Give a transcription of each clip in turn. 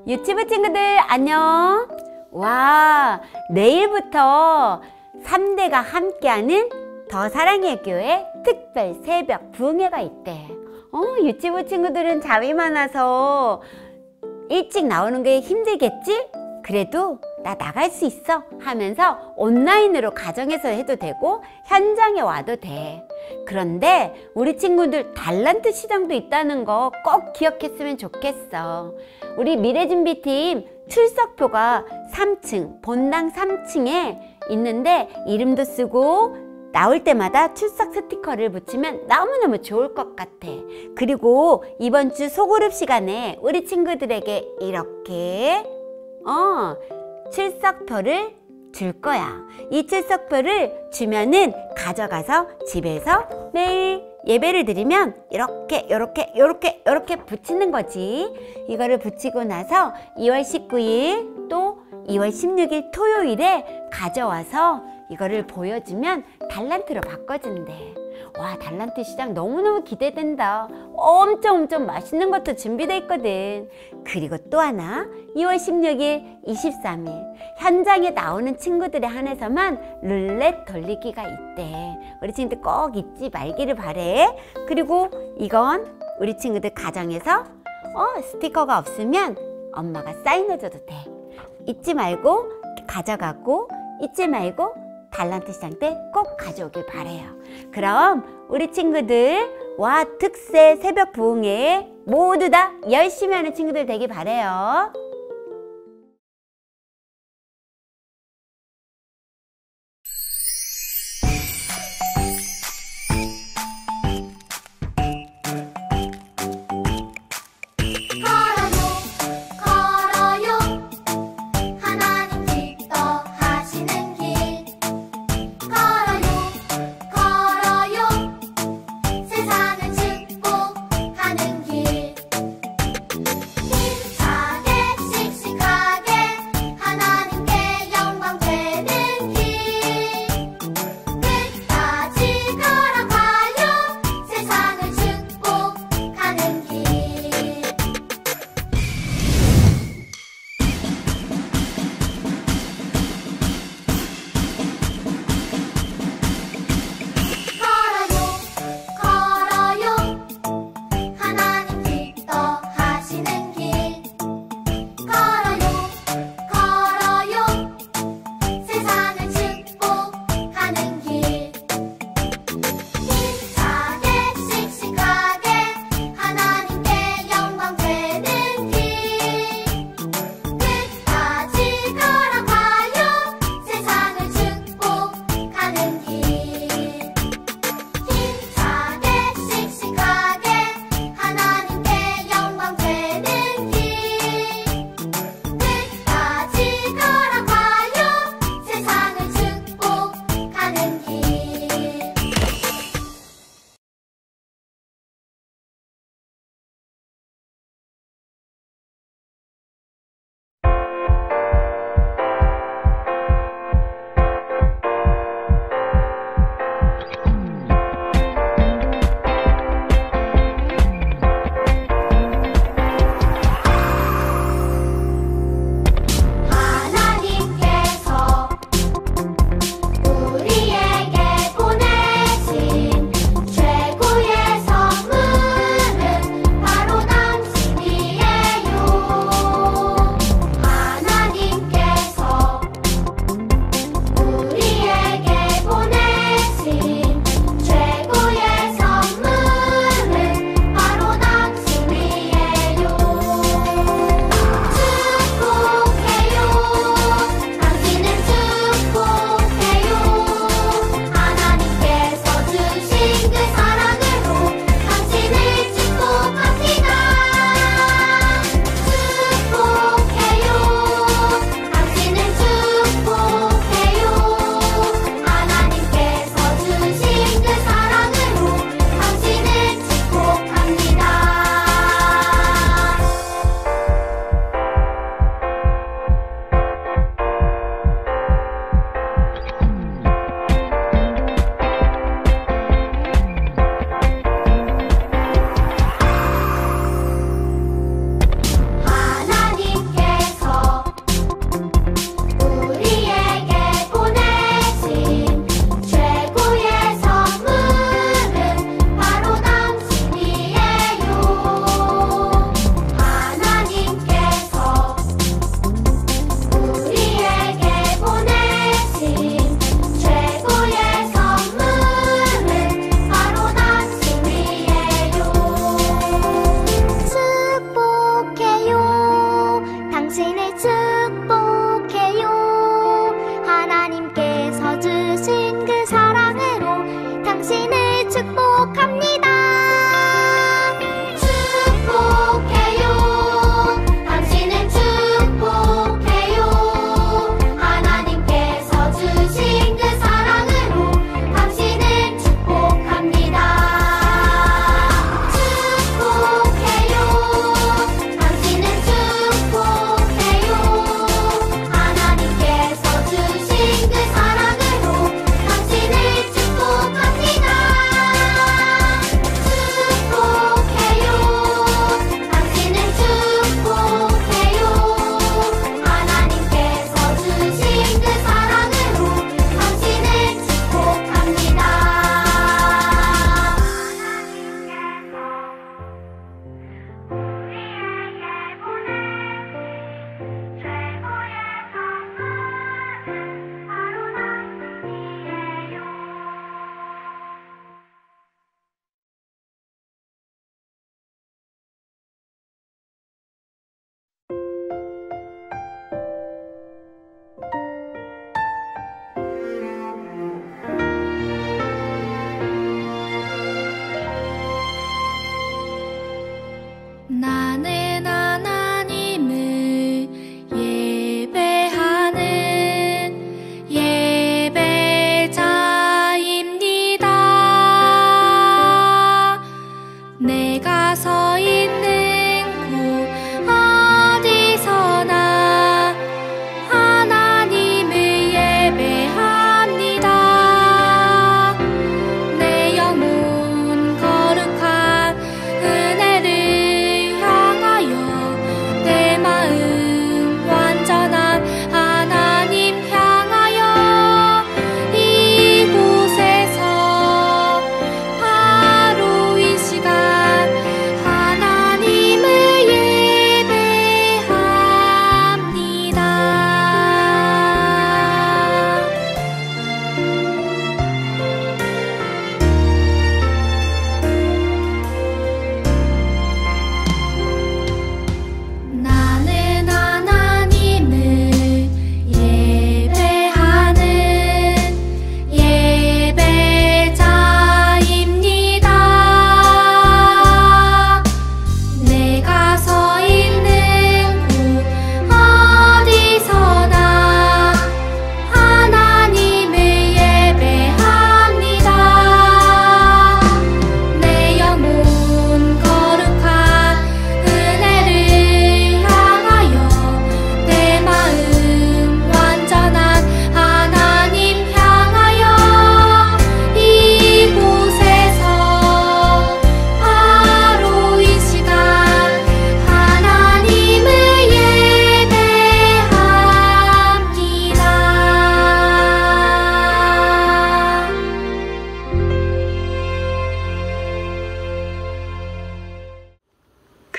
유치부 친구들 안녕. 와, 내일부터 3대가 함께하는 더 사랑의 교회 특별 새벽 부흥회가 있대. 유치부 친구들은 잠이 많아서 일찍 나오는 게 힘들겠지? 그래도 나 나갈 수 있어 하면서 온라인으로 가정에서 해도 되고 현장에 와도 돼. 그런데 우리 친구들 달란트 시장도 있다는 거 꼭 기억했으면 좋겠어. 우리 미래준비팀 출석표가 3층, 본당 3층에 있는데 이름도 쓰고 나올 때마다 출석 스티커를 붙이면 너무너무 좋을 것 같아. 그리고 이번 주 소그룹 시간에 우리 친구들에게 이렇게 출석표를 줄 거야. 이 출석표를 주면은 가져가서 집에서 매일 예배를 드리면 이렇게 붙이는 거지. 이거를 붙이고 나서 2월 19일 또 2월 16일 토요일에 가져와서 이거를 보여주면 달란트로 바꿔준대. 와, 달란트 시장 너무너무 기대된다. 엄청 맛있는 것도 준비되어 있거든. 그리고 또 하나 2월 16일, 23일 현장에 나오는 친구들에 한해서만 룰렛 돌리기가 있대. 우리 친구들 꼭 잊지 말기를 바래. 그리고 이건 우리 친구들 가정에서 스티커가 없으면 엄마가 사인해줘도 돼. 잊지 말고 가져가고 잊지 말고 달란트 시장 때 꼭 가져오길 바래요. 그럼 우리 친구들 와 특세 새벽 부흥회 모두 다 열심히 하는 친구들 되길 바래요. 힘차게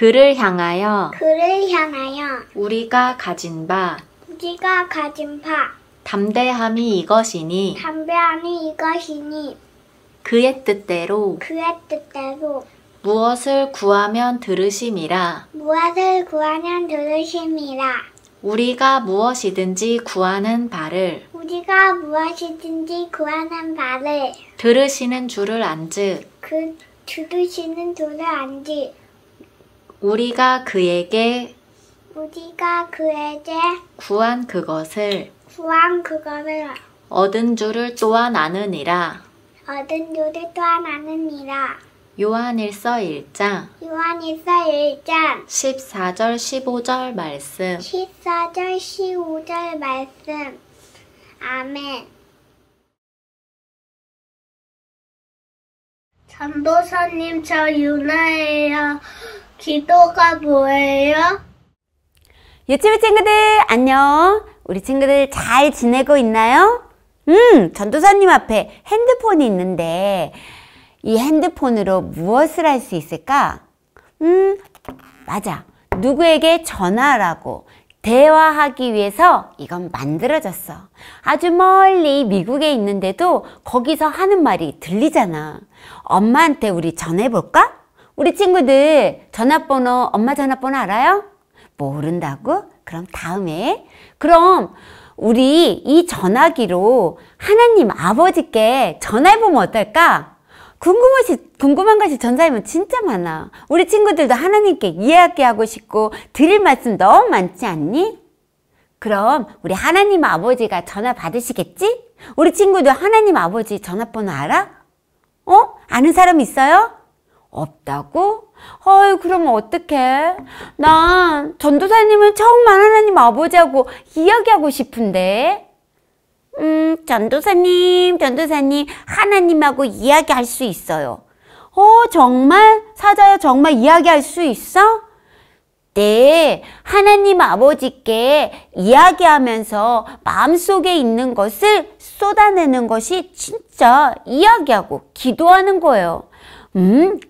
그를 향하여 우리가 가진 바 담대함이 이것이니 그의 뜻대로 무엇을 구하면 들으심이라. 우리가 무엇이든지 구하는 바를 들으시는 줄을 안즉 우리가 그에게 구한 그것을 얻은 줄을 또한 아느니라. 요한일서 1장 14절 15절 말씀. 아멘. 전도사님, 저 유나예요. 기도가 뭐예요? 유치부 친구들 안녕. 우리 친구들 잘 지내고 있나요? 전도사님 앞에 핸드폰이 있는데 이 핸드폰으로 무엇을 할 수 있을까? 맞아. 누구에게 전화하라고 대화하기 위해서 이건 만들어졌어. 아주 멀리 미국에 있는데도 거기서 하는 말이 들리잖아. 엄마한테 우리 전화해볼까? 우리 친구들 전화번호, 엄마 전화번호 알아요? 모른다고? 그럼 다음에. 그럼 우리 이 전화기로 하나님 아버지께 전화해보면 어떨까? 궁금한 것이 전사하면 진짜 많아. 우리 친구들도 하나님께 이야기하고 싶고 드릴 말씀 너무 많지 않니? 그럼 우리 하나님 아버지가 전화 받으시겠지? 우리 친구도 하나님 아버지 전화번호 알아? 아는 사람 있어요? 없다고? 그러면 어떡해? 난 전도사님은 정말 하나님 아버지하고 이야기하고 싶은데. 전도사님, 하나님하고 이야기할 수 있어요. 정말? 사자야, 정말 이야기할 수 있어? 네, 하나님 아버지께 이야기하면서 마음속에 있는 것을 쏟아내는 것이 진짜 이야기하고 기도하는 거예요.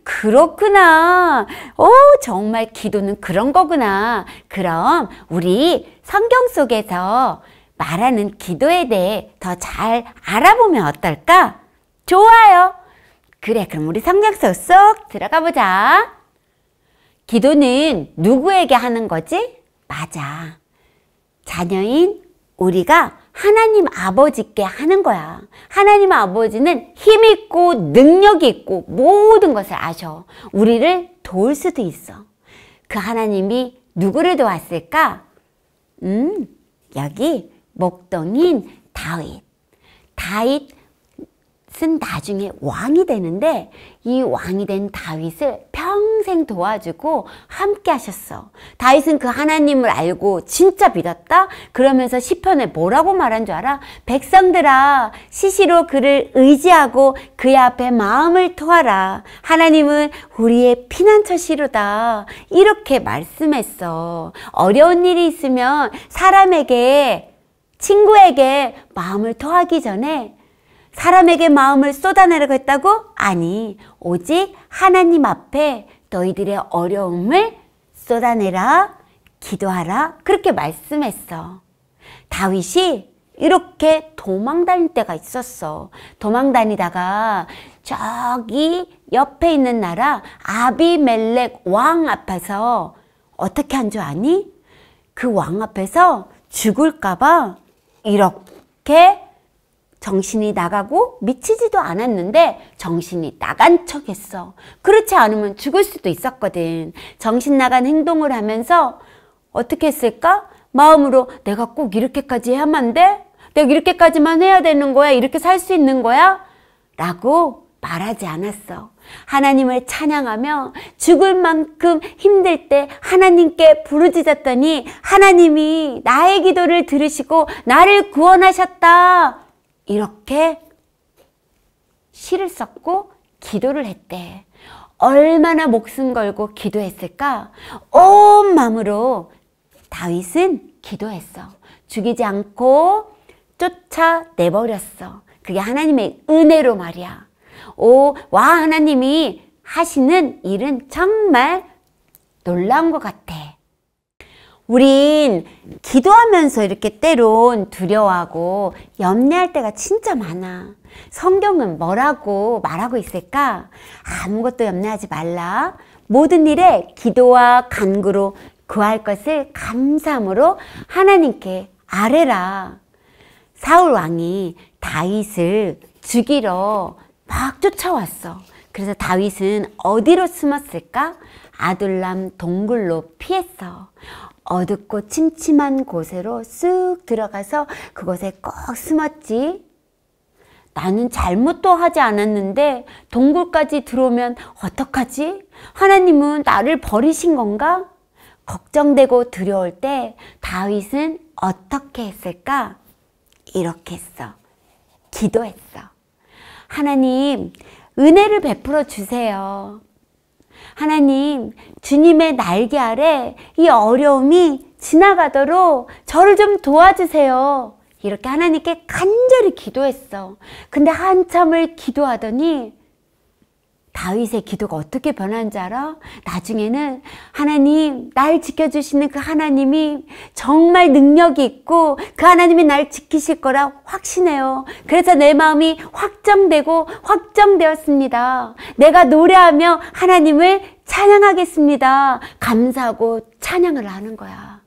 그렇구나. 정말 기도는 그런 거구나. 그럼 우리 성경 속에서 말하는 기도에 대해 더 잘 알아보면 어떨까? 좋아요. 그래, 그럼 우리 성경 속 들어가 보자. 기도는 누구에게 하는 거지? 맞아. 자녀인 우리가 하나님 아버지께 하는 거야. 하나님 아버지는 힘 있고 능력이 있고 모든 것을 아셔. 우리를 도울 수도 있어. 그 하나님이 누구를 도왔을까? 여기 목동인 다윗. 다윗은 나중에 왕이 되는데 이 왕이 된 다윗을 평생 도와주고 함께 하셨어. 다윗은 그 하나님을 알고 진짜 믿었다? 그러면서 시편에 뭐라고 말한 줄 알아? 백성들아, 시시로 그를 의지하고 그의 앞에 마음을 토하라. 하나님은 우리의 피난처시로다. 이렇게 말씀했어. 어려운 일이 있으면 사람에게, 친구에게 마음을 토하기 전에 사람에게 마음을 쏟아내려고 했다고? 아니, 오직 하나님 앞에 너희들의 어려움을 쏟아내라, 기도하라, 그렇게 말씀했어. 다윗이 이렇게 도망 다닐 때가 있었어. 도망 다니다가 저기 옆에 있는 나라 아비멜렉 왕 앞에서 어떻게 한 줄 아니? 그 왕 앞에서 죽을까봐 이렇게 정신이 나가고 미치지도 않았는데 정신이 나간 척 했어. 그렇지 않으면 죽을 수도 있었거든. 정신 나간 행동을 하면서 어떻게 했을까? 마음으로 내가 꼭 이렇게까지 해야만 돼? 내가 이렇게까지만 해야 되는 거야? 이렇게 살 수 있는 거야? 라고 말하지 않았어. 하나님을 찬양하며 죽을 만큼 힘들 때 하나님께 부르짖었더니 하나님이 나의 기도를 들으시고 나를 구원하셨다. 이렇게 시를 썼고 기도를 했대. 얼마나 목숨 걸고 기도했을까? 온 마음으로 다윗은 기도했어. 죽이지 않고 쫓아내버렸어. 그게 하나님의 은혜로 말이야. 와, 하나님이 하시는 일은 정말 놀라운 것 같아. 우린 기도하면서 이렇게 때론 두려워하고 염려할 때가 진짜 많아. 성경은 뭐라고 말하고 있을까? 아무것도 염려하지 말라. 모든 일에 기도와 간구로 구할 것을 감사함으로 하나님께 아뢰라. 사울 왕이 다윗을 죽이러 막 쫓아왔어. 그래서 다윗은 어디로 숨었을까? 아둘람 동굴로 피했어. 어둡고 침침한 곳으로 쑥 들어가서 그곳에 꼭 숨었지. 나는 잘못도 하지 않았는데 동굴까지 들어오면 어떡하지? 하나님은 나를 버리신 건가? 걱정되고 두려울 때 다윗은 어떻게 했을까? 이렇게 했어. 기도했어. 하나님, 은혜를 베풀어 주세요. 하나님, 주님의 날개 아래 이 어려움이 지나가도록 저를 좀 도와주세요. 이렇게 하나님께 간절히 기도했어. 근데 한참을 기도하더니 다윗의 기도가 어떻게 변한지 알아? 나중에는 하나님, 날 지켜주시는 그 하나님이 정말 능력이 있고 그 하나님이 날 지키실 거라 확신해요. 그래서 내 마음이 확정되었습니다. 내가 노래하며 하나님을 찬양하겠습니다. 감사하고 찬양을 하는 거야.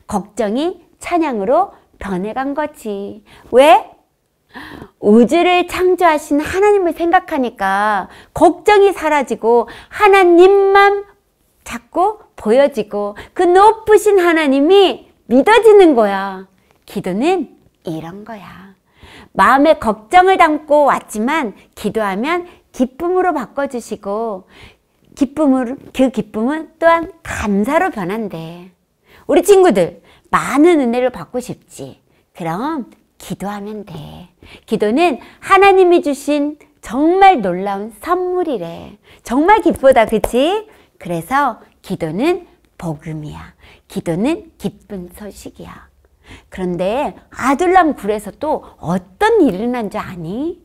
걱정이 찬양으로 변해간 거지. 왜? 우주를 창조하신 하나님을 생각하니까 걱정이 사라지고 하나님만 자꾸 보여지고 그 높으신 하나님이 믿어지는 거야. 기도는 이런 거야. 마음에 걱정을 담고 왔지만 기도하면 기쁨으로 바꿔주시고 그 기쁨은 또한 감사로 변한대. 우리 친구들 많은 은혜를 받고 싶지? 그럼 기도하면 돼. 기도는 하나님이 주신 정말 놀라운 선물이래. 정말 기쁘다, 그치? 그래서 기도는 복음이야. 기도는 기쁜 소식이야. 그런데 아둘람 굴에서 또 어떤 일이 일어난 줄 아니?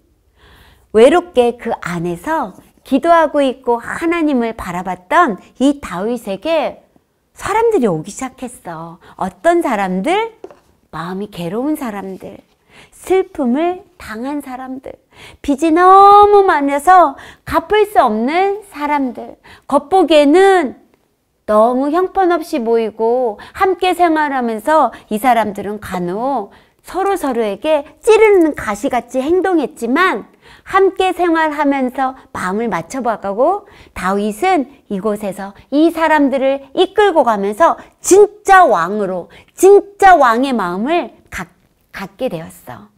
외롭게 그 안에서 기도하고 있고 하나님을 바라봤던 이 다윗에게 사람들이 오기 시작했어. 어떤 사람들? 마음이 괴로운 사람들, 슬픔을 당한 사람들, 빚이 너무 많아서 갚을 수 없는 사람들, 겉보기에는 너무 형편없이 보이고 함께 생활하면서 이 사람들은 간혹 서로에게 찌르는 가시같이 행동했지만 함께 생활하면서 마음을 맞춰봐가고 다윗은 이곳에서 이 사람들을 이끌고 가면서 진짜 왕으로, 진짜 왕의 마음을 갖게 되었어.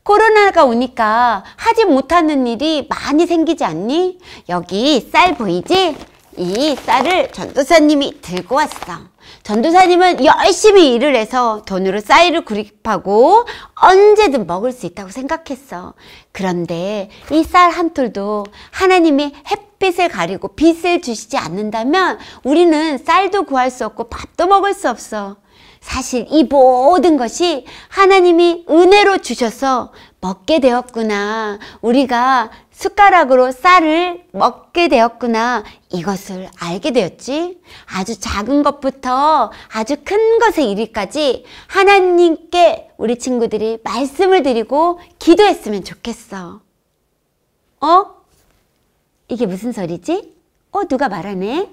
코로나가 오니까 하지 못하는 일이 많이 생기지 않니? 여기 쌀 보이지? 이 쌀을 전도사님이 들고 왔어. 전도사님은 열심히 일을 해서 돈으로 쌀을 구입하고 언제든 먹을 수 있다고 생각했어. 그런데 이 쌀 한 톨도 하나님이 햇빛을 가리고 빛을 주시지 않는다면 우리는 쌀도 구할 수 없고 밥도 먹을 수 없어. 사실 이 모든 것이 하나님이 은혜로 주셔서 먹게 되었구나. 우리가 숟가락으로 쌀을 먹게 되었구나. 이것을 알게 되었지. 아주 작은 것부터 아주 큰 것에 이르기까지 하나님께 우리 친구들이 말씀을 드리고 기도했으면 좋겠어. 이게 무슨 소리지? 누가 말하네?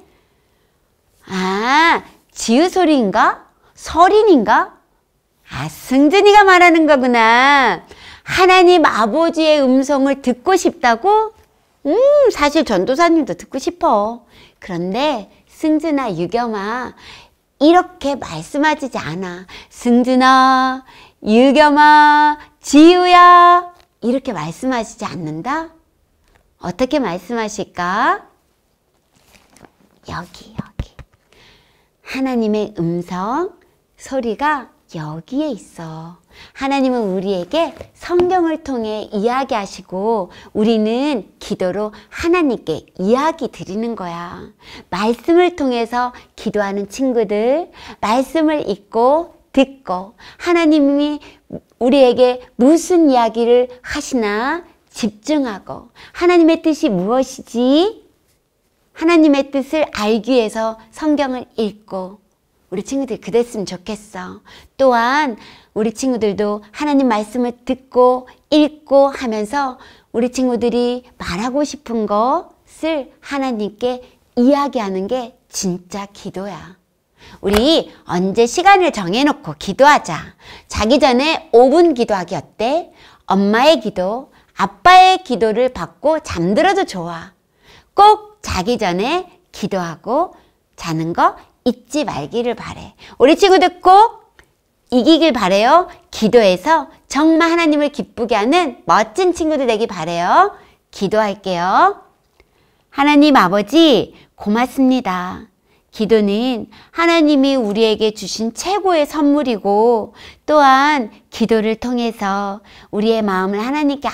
아, 지우 소리인가? 설인인가? 아, 승준이가 말하는 거구나. 하나님 아버지의 음성을 듣고 싶다고? 사실 전도사님도 듣고 싶어. 그런데 승준아, 유겸아 이렇게 말씀하지 않아. 승준아, 유겸아, 지우야 이렇게 말씀하시지 않는다? 어떻게 말씀하실까? 여기 하나님의 음성 소리가 여기에 있어. 하나님은 우리에게 성경을 통해 이야기하시고 우리는 기도로 하나님께 이야기 드리는 거야. 말씀을 통해서 기도하는 친구들, 말씀을 읽고 듣고 하나님이 우리에게 무슨 이야기를 하시나 집중하고 하나님의 뜻이 무엇이지? 하나님의 뜻을 알기 위해서 성경을 읽고 우리 친구들이 그랬으면 좋겠어. 또한 우리 친구들도 하나님 말씀을 듣고 읽고 하면서 우리 친구들이 말하고 싶은 것을 하나님께 이야기하는 게 진짜 기도야. 우리 언제 시간을 정해놓고 기도하자. 자기 전에 5분 기도하기 어때? 엄마의 기도, 아빠의 기도를 받고 잠들어도 좋아. 꼭 자기 전에 기도하고 자는 거 잊지 말기를 바래. 우리 친구들 꼭 이기길 바래요. 기도해서 정말 하나님을 기쁘게 하는 멋진 친구들 되길 바래요. 기도할게요. 하나님 아버지 고맙습니다. 기도는 하나님이 우리에게 주신 최고의 선물이고 또한 기도를 통해서 우리의 마음을 하나님께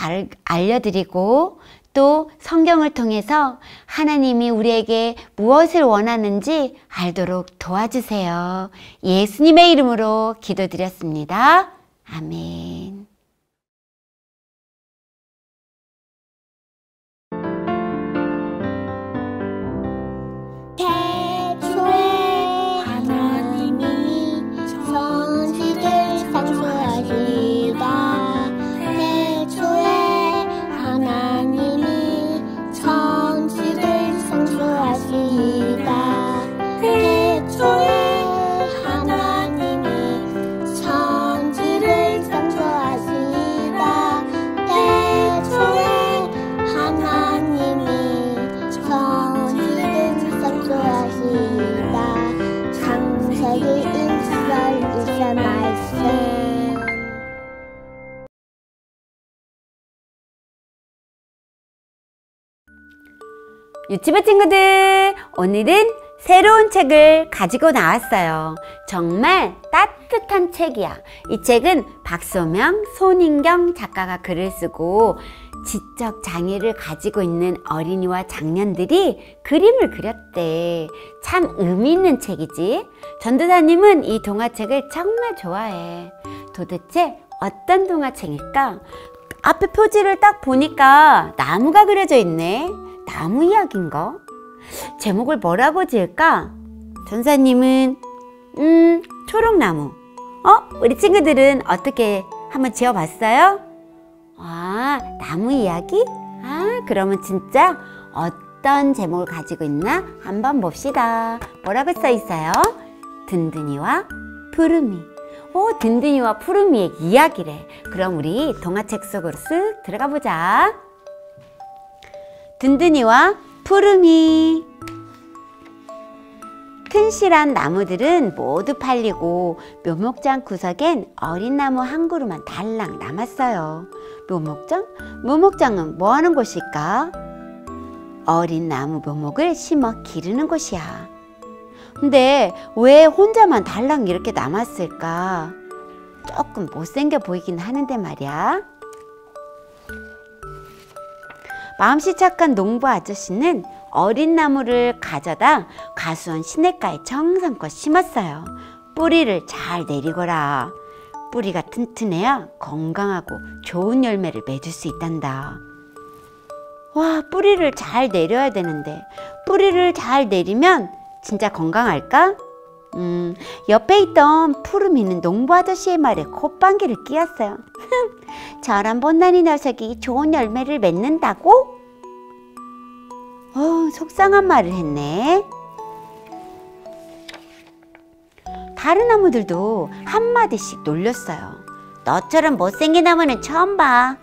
알려드리고 또 성경을 통해서 하나님이 우리에게 무엇을 원하는지 알도록 도와주세요. 예수님의 이름으로 기도드렸습니다. 아멘. 유치부 친구들, 오늘은 새로운 책을 가지고 나왔어요. 정말 따뜻한 책이야. 이 책은 박소명, 손인경 작가가 글을 쓰고 지적 장애를 가지고 있는 어린이와 장년들이 그림을 그렸대. 참 의미 있는 책이지. 전도사님은 이 동화책을 정말 좋아해. 도대체 어떤 동화책일까? 앞에 표지를 딱 보니까 나무가 그려져 있네. 나무 이야기인가? 제목을 뭐라고 지을까? 전사님은 초록나무. 우리 친구들은 어떻게 한번 지어봤어요? 아, 나무 이야기? 그러면 진짜 어떤 제목을 가지고 있나 한번 봅시다. 뭐라고 써 있어요? 든든이와 푸르미. 든든이와 푸르미의 이야기래. 그럼 우리 동화책 속으로 쓱 들어가 보자. 든든이와 푸르미. 튼실한 나무들은 모두 팔리고 묘목장 구석엔 어린 나무 한 그루만 달랑 남았어요. 묘목장? 묘목장은 뭐 하는 곳일까? 어린 나무 묘목을 심어 기르는 곳이야. 근데 왜 혼자만 달랑 이렇게 남았을까? 조금 못생겨 보이긴 하는데 말이야. 마음씨 착한 농부 아저씨는 어린 나무를 가져다 가수원 시냇가에 정성껏 심었어요. 뿌리를 잘 내리거라. 뿌리가 튼튼해야 건강하고 좋은 열매를 맺을 수 있단다. 와, 뿌리를 잘 내려야 되는데 뿌리를 잘 내리면 진짜 건강할까? 옆에 있던 푸르미는 농부 아저씨의 말에 콧방귀를 뀌었어요. 저런 못난이 녀석이 좋은 열매를 맺는다고? 속상한 말을 했네. 다른 나무들도 한마디씩 놀렸어요. 너처럼 못생긴 나무는 처음 봐.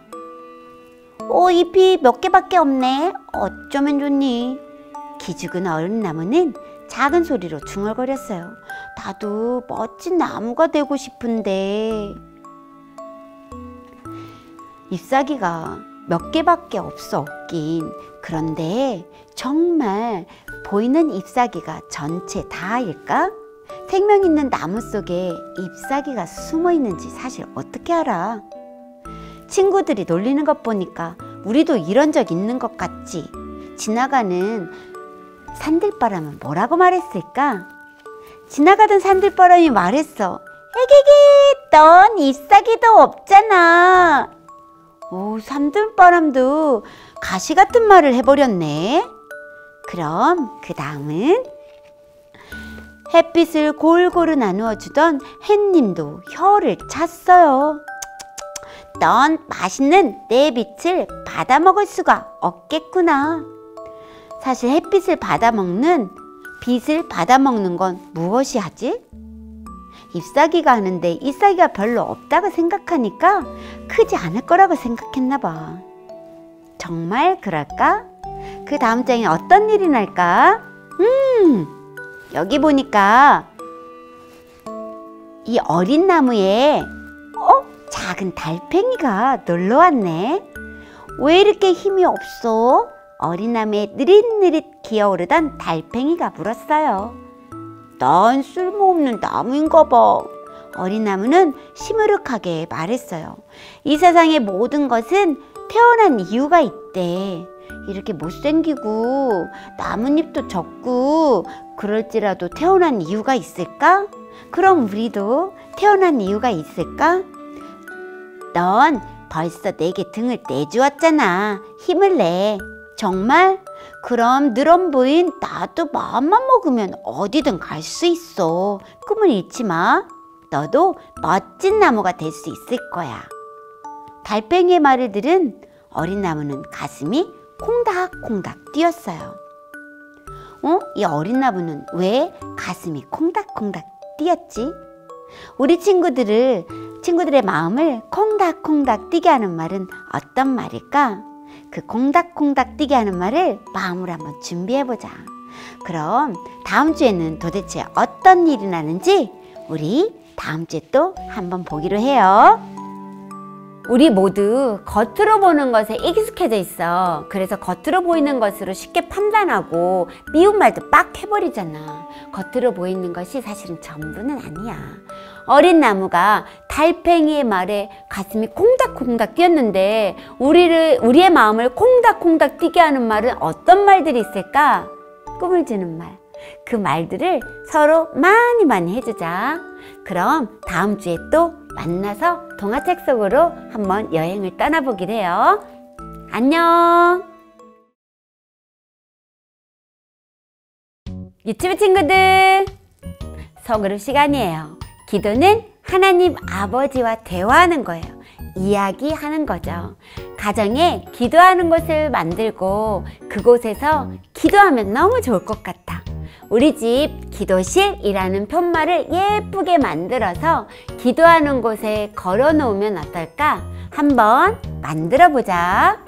잎이 몇 개밖에 없네. 어쩌면 좋니? 기죽은 어른 나무는 작은 소리로 중얼거렸어요. 나도 멋진 나무가 되고 싶은데. 잎사귀가 몇 개밖에 없긴. 그런데 정말 보이는 잎사귀가 전체 다일까? 생명 있는 나무 속에 잎사귀가 숨어 있는지 사실 어떻게 알아? 친구들이 놀리는 것 보니까 우리도 이런 적 있는 것 같지? 지나가는 산들바람은 뭐라고 말했을까? 지나가던 산들바람이 말했어. 에게게, 넌 잎사귀도 없잖아. 산들바람도 가시 같은 말을 해버렸네. 그럼 그 다음은 햇빛을 골고루 나누어 주던 햇님도 혀를 찼어요. 넌 맛있는 내 빛을 받아먹을 수가 없겠구나. 사실 햇빛을 받아먹는 빛을 받아먹는 건 무엇이 하지? 잎사귀가 하는데 잎사귀가 별로 없다고 생각하니까 크지 않을 거라고 생각했나 봐. 정말 그럴까? 그 다음 장에 어떤 일이 날까? 여기 보니까 이 어린 나무에 작은 달팽이가 놀러 왔네. 왜 이렇게 힘이 없어? 어린 나무에 느릿느릿 기어오르던 달팽이가 물었어요. 난 쓸모없는 나무인가 봐. 어린 나무는 시무룩하게 말했어요. 이 세상의 모든 것은 태어난 이유가 있대. 이렇게 못생기고 나뭇잎도 적고 그럴지라도 태어난 이유가 있을까? 그럼 우리도 태어난 이유가 있을까? 넌 벌써 내게 등을 내주었잖아. 힘을 내. 정말? 그럼 느럼보인 나도 마음만 먹으면 어디든 갈 수 있어. 꿈을 잃지 마. 너도 멋진 나무가 될 수 있을 거야. 달팽이의 말을 들은 어린 나무는 가슴이 콩닥콩닥 뛰었어요. 이 어린 나무는 왜 가슴이 콩닥콩닥 뛰었지? 우리 친구들의 마음을 콩닥콩닥 뛰게 하는 말은 어떤 말일까? 그 콩닥콩닥 뛰게 하는 말을 마음으로 한번 준비해보자. 그럼 다음 주에는 도대체 어떤 일이 나는지 우리 다음 주에 또 한번 보기로 해요. 우리 모두 겉으로 보는 것에 익숙해져 있어. 그래서 겉으로 보이는 것으로 쉽게 판단하고 미운 말도 빡 해버리잖아. 겉으로 보이는 것이 사실은 전부는 아니야. 어린 나무가 달팽이의 말에 가슴이 콩닥콩닥 뛰었는데 우리의 마음을 콩닥콩닥 뛰게 하는 말은 어떤 말들이 있을까? 꿈을 주는 말. 그 말들을 서로 많이 해주자. 그럼 다음 주에 또 만나서 동화책 속으로 한번 여행을 떠나보기로 해요. 안녕. 유튜브 친구들, 서그룹 시간이에요. 기도는 하나님 아버지와 대화하는 거예요. 이야기하는 거죠. 가정에 기도하는 곳을 만들고 그곳에서 기도하면 너무 좋을 것 같아. 우리 집 기도실이라는 편말을 예쁘게 만들어서 기도하는 곳에 걸어 놓으면 어떨까? 한번 만들어 보자.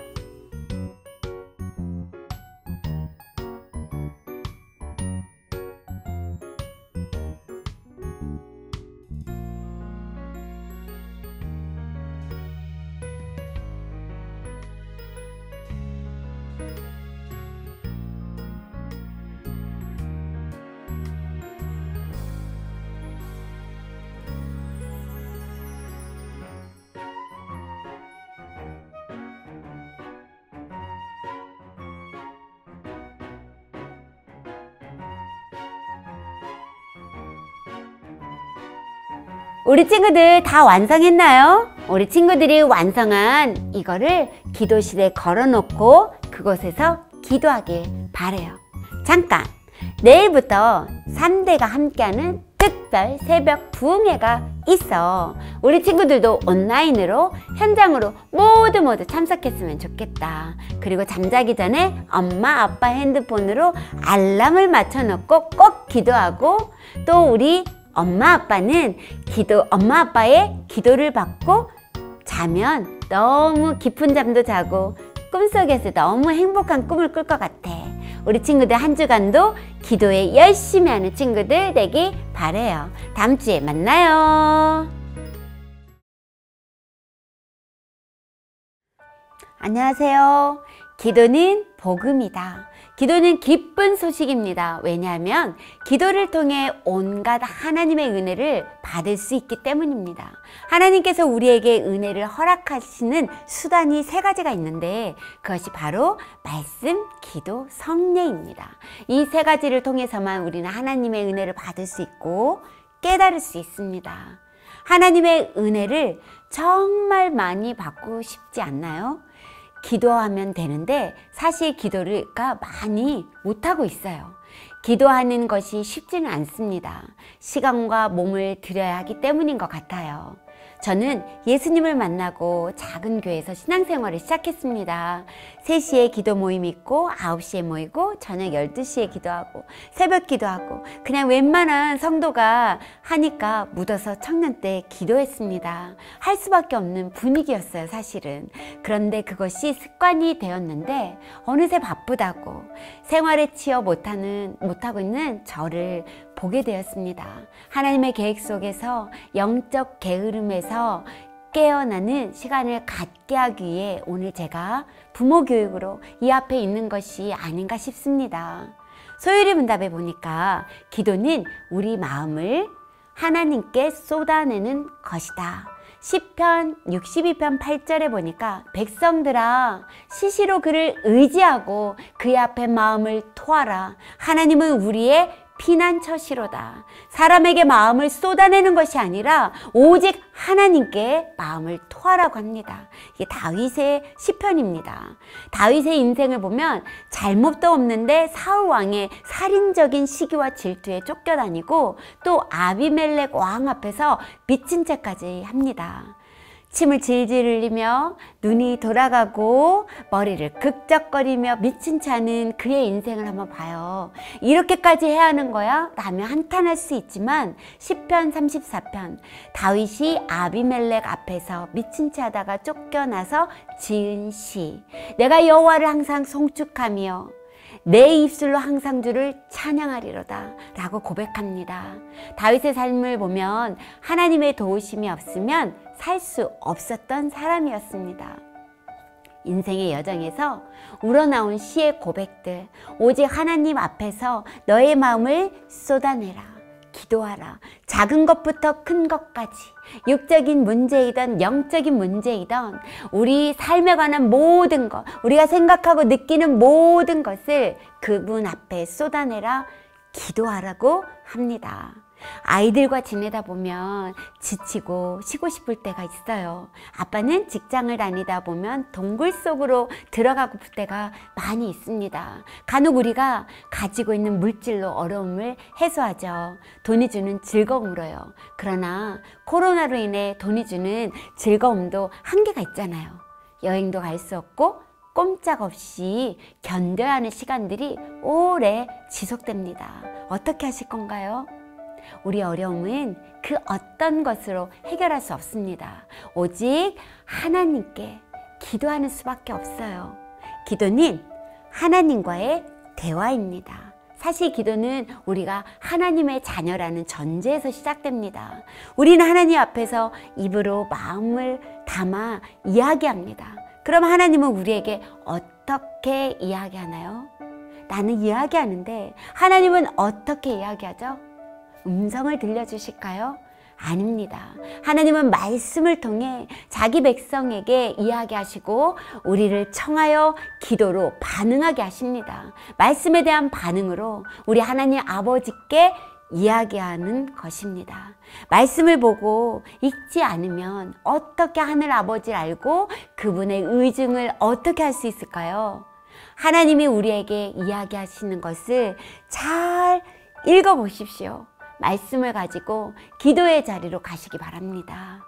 우리 친구들 다 완성했나요? 우리 친구들이 완성한 이거를 기도실에 걸어놓고 그곳에서 기도하길 바래요. 잠깐! 내일부터 3대가 함께하는 특별 새벽 부흥회가 있어. 우리 친구들도 온라인으로 현장으로 모두 참석했으면 좋겠다. 그리고 잠자기 전에 엄마 아빠 핸드폰으로 알람을 맞춰놓고 꼭 기도하고, 또 우리 엄마 아빠는 엄마 아빠의 기도를 받고 자면 너무 깊은 잠도 자고 꿈속에서 너무 행복한 꿈을 꿀 것 같아. 우리 친구들 한 주간도 기도에 열심히 하는 친구들 되길 바래요. 다음 주에 만나요. 안녕하세요. 기도는 복음이다. 기도는 기쁜 소식입니다. 왜냐하면 기도를 통해 온갖 하나님의 은혜를 받을 수 있기 때문입니다. 하나님께서 우리에게 은혜를 허락하시는 수단이 3가지가 있는데 그것이 바로 말씀, 기도, 성례입니다. 이 3가지를 통해서만 우리는 하나님의 은혜를 받을 수 있고 깨달을 수 있습니다. 하나님의 은혜를 정말 많이 받고 싶지 않나요? 기도하면 되는데 사실 기도가 많이 못하고 있어요. 기도하는 것이 쉽지는 않습니다. 시간과 몸을 들여야 하기 때문인 것 같아요. 저는 예수님을 만나고 작은 교회에서 신앙생활을 시작했습니다. 3시에 기도 모임 있고 9시에 모이고 저녁 12시에 기도하고 새벽 기도하고 그냥 웬만한 성도가 하니까 묻어서 청년 때 기도했습니다. 할 수밖에 없는 분위기였어요, 사실은. 그런데 그것이 습관이 되었는데 어느새 바쁘다고 생활에 치여 못하고 있는 저를 보게 되었습니다. 하나님의 계획 속에서 영적 게으름에서 깨어나는 시간을 갖게 하기 위해 오늘 제가 부모 교육으로 이 앞에 있는 것이 아닌가 싶습니다. 소율이 문답에 보니까 기도는 우리 마음을 하나님께 쏟아내는 것이다. 시편 62편 8절에 보니까 백성들아 시시로 그를 의지하고 그의 앞에 마음을 토하라. 하나님은 우리의 피난처시로다. 사람에게 마음을 쏟아내는 것이 아니라 오직 하나님께 마음을 토하라고 합니다. 이게 다윗의 시편입니다. 다윗의 인생을 보면 잘못도 없는데 사울 왕의 살인적인 시기와 질투에 쫓겨다니고 또 아비멜렉 왕 앞에서 미친 채까지 합니다. 침을 질질 흘리며 눈이 돌아가고 머리를 극적거리며 미친 채 하는 그의 인생을 한번 봐요. 이렇게까지 해야 하는 거야? 라며 한탄할 수 있지만 시편 34편 다윗이 아비멜렉 앞에서 미친 채 하다가 쫓겨나서 지은 시 내가 여호와를 항상 송축하며 내 입술로 항상 주를 찬양하리로다 라고 고백합니다. 다윗의 삶을 보면 하나님의 도우심이 없으면 살 수 없었던 사람이었습니다. 인생의 여정에서 우러나온 시의 고백들, 오직 하나님 앞에서 너의 마음을 쏟아내라, 기도하라. 작은 것부터 큰 것까지 육적인 문제이든 영적인 문제이든 우리 삶에 관한 모든 것, 우리가 생각하고 느끼는 모든 것을 그분 앞에 쏟아내라, 기도하라고 합니다. 아이들과 지내다 보면 지치고 쉬고 싶을 때가 있어요. 아빠는 직장을 다니다 보면 동굴 속으로 들어가고 싶을 때가 많이 있습니다. 간혹 우리가 가지고 있는 물질로 어려움을 해소하죠. 돈이 주는 즐거움으로요. 그러나 코로나로 인해 돈이 주는 즐거움도 한계가 있잖아요. 여행도 갈 수 없고 꼼짝없이 견뎌야 하는 시간들이 오래 지속됩니다. 어떻게 하실 건가요? 우리 어려움은 그 어떤 것으로 해결할 수 없습니다. 오직 하나님께 기도하는 수밖에 없어요. 기도는 하나님과의 대화입니다. 사실 기도는 우리가 하나님의 자녀라는 전제에서 시작됩니다. 우리는 하나님 앞에서 입으로 마음을 담아 이야기합니다. 그럼 하나님은 우리에게 어떻게 이야기하나요? 나는 이야기하는데 하나님은 어떻게 이야기하죠? 음성을 들려주실까요? 아닙니다. 하나님은 말씀을 통해 자기 백성에게 이야기하시고 우리를 청하여 기도로 반응하게 하십니다. 말씀에 대한 반응으로 우리 하나님 아버지께 이야기하는 것입니다. 말씀을 보고 읽지 않으면 어떻게 하늘 아버지를 알고 그분의 의증을 어떻게 할 수 있을까요? 하나님이 우리에게 이야기하시는 것을 잘 읽어보십시오. 말씀을 가지고 기도의 자리로 가시기 바랍니다.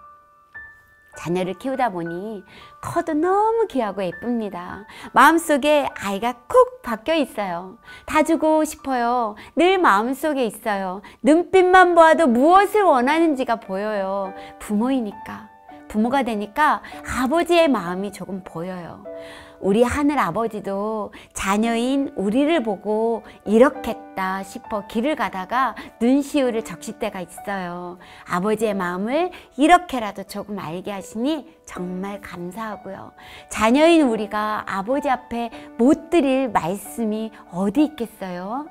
자녀를 키우다 보니 커도 너무 귀하고 예쁩니다. 마음속에 아이가 콕 박혀 있어요. 다 주고 싶어요. 늘 마음속에 있어요. 눈빛만 보아도 무엇을 원하는지가 보여요. 부모이니까, 부모가 되니까 아버지의 마음이 조금 보여요. 우리 하늘 아버지도 자녀인 우리를 보고 이렇겠다 싶어 길을 가다가 눈시울을 적실 때가 있어요. 아버지의 마음을 이렇게라도 조금 알게 하시니 정말 감사하고요. 자녀인 우리가 아버지 앞에 못 드릴 말씀이 어디 있겠어요?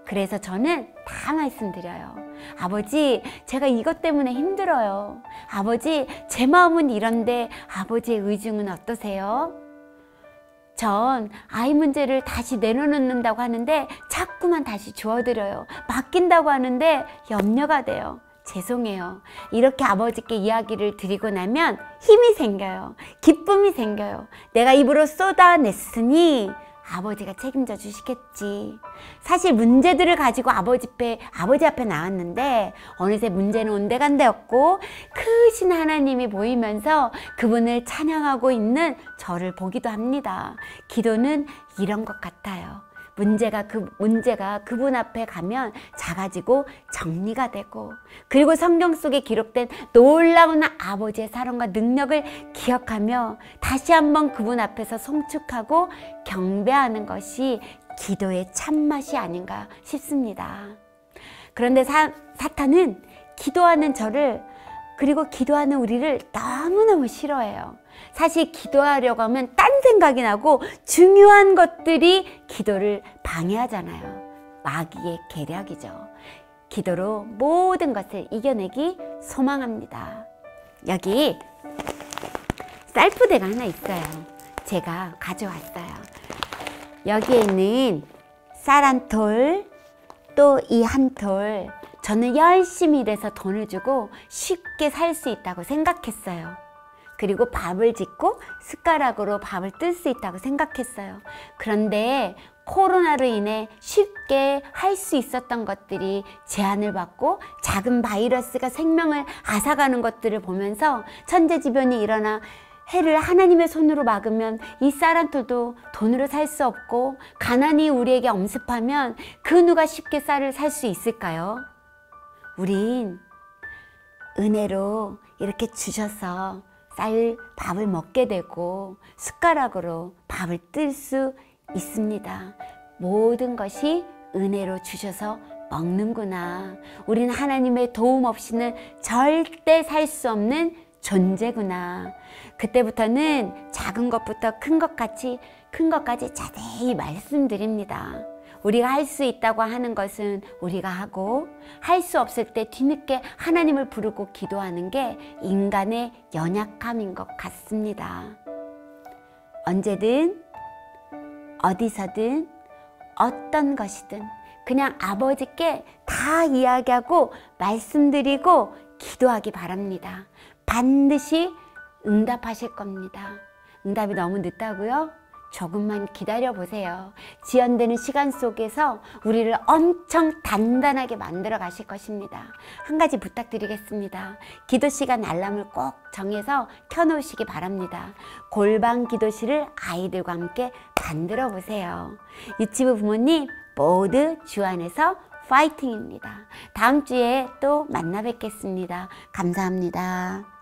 그래서 저는 다 말씀드려요. 아버지, 제가 이것 때문에 힘들어요. 아버지, 제 마음은 이런데 아버지의 의중은 어떠세요? 전 아이 문제를 다시 내려놓는다고 하는데 자꾸만 다시 주워드려요. 맡긴다고 하는데 염려가 돼요. 죄송해요. 이렇게 아버지께 이야기를 드리고 나면 힘이 생겨요. 기쁨이 생겨요. 내가 입으로 쏟아냈으니 아버지가 책임져 주시겠지. 사실 문제들을 가지고 아버지 앞에 나왔는데 어느새 문제는 온데간데없고 크신 하나님이 보이면서 그분을 찬양하고 있는 저를 보기도 합니다. 기도는 이런 것 같아요. 문제가 그분 앞에 가면 작아지고 정리가 되고, 그리고 성경 속에 기록된 놀라운 아버지의 사랑과 능력을 기억하며 다시 한번 그분 앞에서 송축하고 경배하는 것이 기도의 참맛이 아닌가 싶습니다. 그런데 사탄은 기도하는 저를, 그리고 기도하는 우리를 너무너무 싫어해요. 사실 기도하려고 하면 딴 생각이 나고 중요한 것들이 기도를 방해하잖아요. 마귀의 계략이죠. 기도로 모든 것을 이겨내기 소망합니다. 여기 쌀푸대가 하나 있어요. 제가 가져왔어요. 여기에 있는 쌀 한 톨, 또 이 한 톨, 저는 열심히 일해서 돈을 주고 쉽게 살 수 있다고 생각했어요. 그리고 밥을 짓고 숟가락으로 밥을 뜰 수 있다고 생각했어요. 그런데 코로나로 인해 쉽게 할 수 있었던 것들이 제한을 받고 작은 바이러스가 생명을 앗아가는 것들을 보면서 천재지변이 일어나 해를 하나님의 손으로 막으면 이 쌀 한 톨도 돈으로 살 수 없고, 가난이 우리에게 엄습하면 그 누가 쉽게 쌀을 살 수 있을까요? 우린 은혜로 이렇게 주셔서 밥을 먹게 되고 숟가락으로 밥을 뜰 수 있습니다. 모든 것이 은혜로 주셔서 먹는구나. 우린 하나님의 도움 없이는 절대 살 수 없는 존재구나. 그때부터는 작은 것부터 큰 것까지 자세히 말씀드립니다. 우리가 할 수 있다고 하는 것은 우리가 하고, 할 수 없을 때 뒤늦게 하나님을 부르고 기도하는 게 인간의 연약함인 것 같습니다. 언제든 어디서든 어떤 것이든 그냥 아버지께 다 이야기하고 말씀드리고 기도하기 바랍니다. 반드시 응답하실 겁니다. 응답이 너무 늦다고요? 조금만 기다려 보세요. 지연되는 시간 속에서 우리를 엄청 단단하게 만들어 가실 것입니다. 한 가지 부탁드리겠습니다. 기도 시간 알람을 꼭 정해서 켜놓으시기 바랍니다. 골방 기도실을 아이들과 함께 만들어 보세요. 유치부 부모님 모두 주 안에서 파이팅입니다. 다음 주에 또 만나 뵙겠습니다. 감사합니다.